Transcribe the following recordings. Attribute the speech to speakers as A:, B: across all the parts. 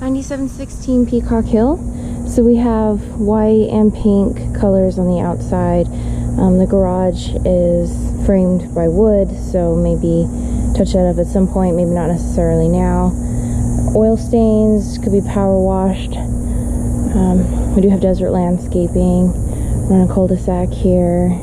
A: 9716 Peacock Hill. So we have white and pink colors on the outside. The garage is framed by wood, so maybe touch that up at some point, maybe not necessarily now. Oil stains, could be power washed. We do have desert landscaping. We're on a cul-de-sac here.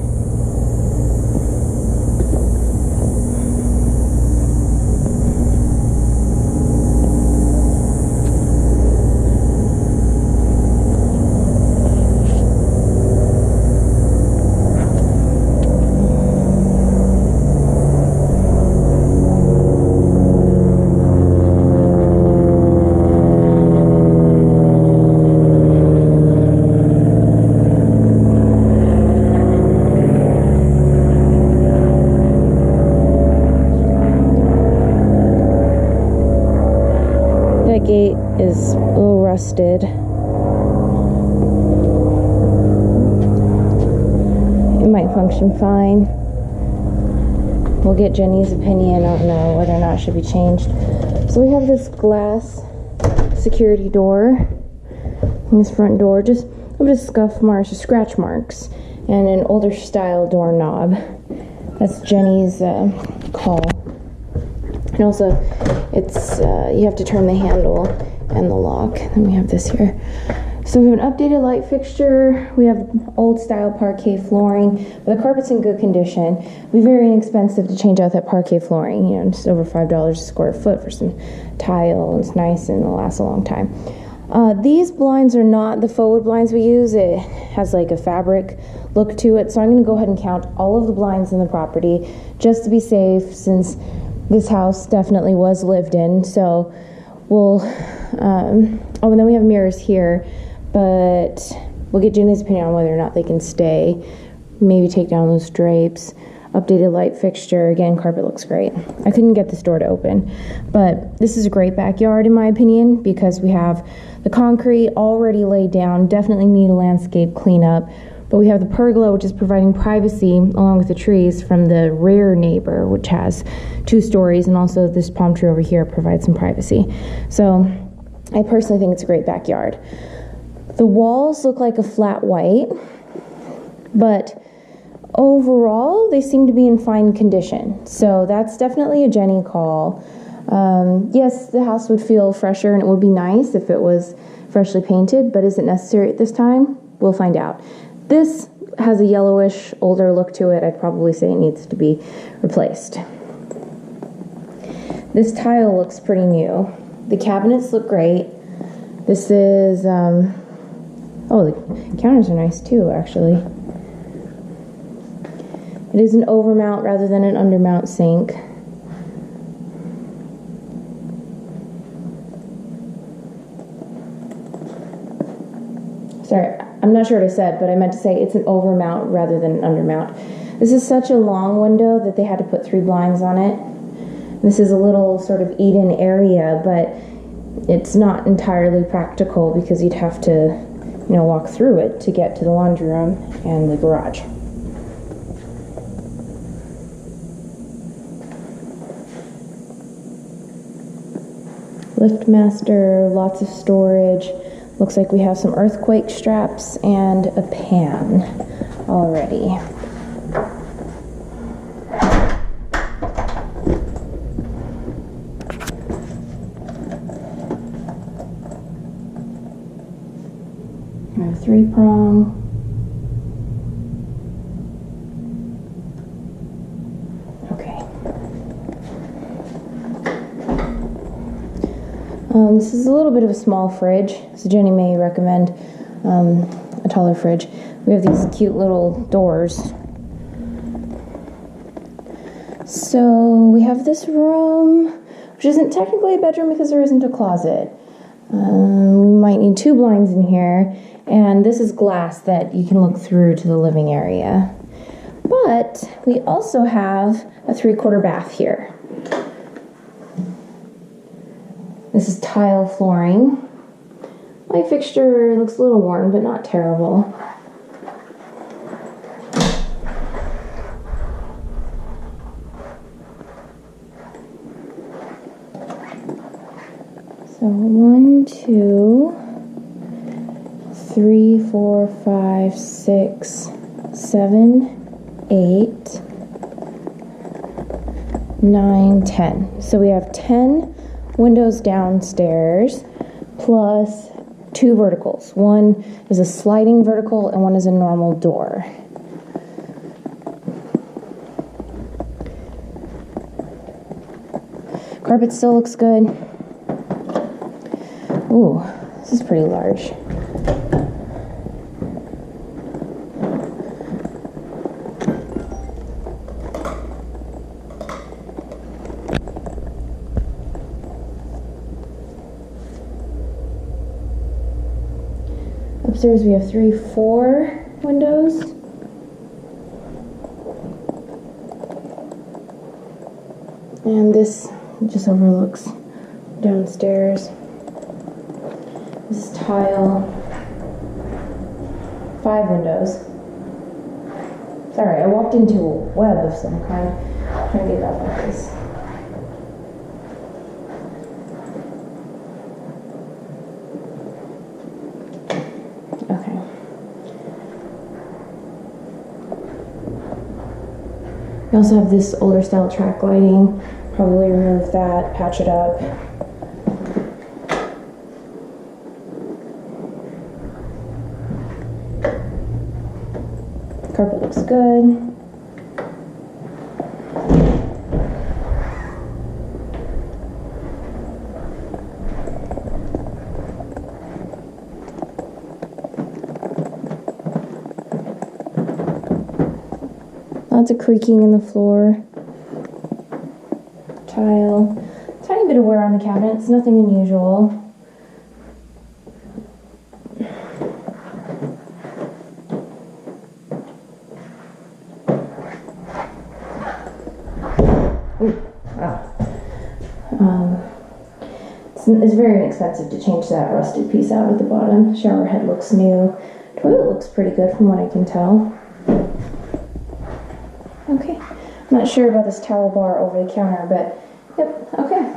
A: That gate is a little rusted. It might function fine. We'll get Jenny's opinion on whether or not it should be changed. So we have this glass security door. This front door, just a bit of scuff marks, or scratch marks, and an older style doorknob. That's Jenny's call. And also, it's you have to turn the handle and the lock. Then we have this here. So we have an updated light fixture. We have old style parquet flooring, but the carpet's in good condition. It'd be very inexpensive to change out that parquet flooring. You know, just over $5 a square foot for some tile. It's nice and it'll last a long time. These blinds are not the forward blinds we use. It has like a fabric look to it. So I'm going to go ahead and count all of the blinds in the property just to be safe, since this house definitely was lived in. So we'll, oh, and then we have mirrors here, but we'll get Jenny's opinion on whether or not they can stay. Maybe take down those drapes. Updated light fixture. Again, carpet looks great. I couldn't get this door to open, but this is a great backyard in my opinion, because we have the concrete already laid down. Definitely need a landscape cleanup. But we have the pergola, which is providing privacy along with the trees from the rear neighbor, which has 2 stories, and also this palm tree over here provides some privacy. So I personally think it's a great backyard. The walls look like a flat white, but overall they seem to be in fine condition. So that's definitely a Jenny call. Yes, the house would feel fresher and it would be nice if it was freshly painted, but is it necessary at this time? We'll find out. This has a yellowish, older look to it. I'd probably say it needs to be replaced. This tile looks pretty new. The cabinets look great. This is, oh, the counters are nice too, actually. It is an overmount rather than an undermount sink. Sorry, I'm not sure what I said, but I meant to say it's an overmount rather than an undermount. This is such a long window that they had to put 3 blinds on it. This is a little sort of eat-in area, but it's not entirely practical because you'd have to, you know, walk through it to get to the laundry room and the garage. Liftmaster, lots of storage. Looks like we have some earthquake straps and a pan already. We have 3-prong. This is a little bit of a small fridge, so Jenny may recommend a taller fridge. We have these cute little doors. So we have this room, which isn't technically a bedroom because there isn't a closet. We might need 2 blinds in here, and this is glass that you can look through to the living area. But we also have a 3/4 bath here. This is tile flooring. Light fixture looks a little worn, but not terrible. So 1, 2, 3, 4, 5, 6, 7, 8, 9, 10. So we have 10 windows downstairs plus 2 verticals. One is a sliding vertical and one is a normal door. Carpet still looks good. Ooh, this is pretty large. Upstairs we have 3, 4 windows. And this just overlooks downstairs. This is tile. 5 windows. Sorry, I walked into a web of some kind. I'm trying to get that focus. Okay. We also have this older style track lighting. Probably remove that, patch it up. Carpet looks good. Lots of creaking in the floor. Tile. Tiny bit of wear on the cabinets, nothing unusual. Ooh, wow. It's very inexpensive to change that rusted piece out at the bottom. Shower head looks new. Toilet looks pretty good from what I can tell. Okay. I'm not sure about this towel bar over the counter, but yep, okay.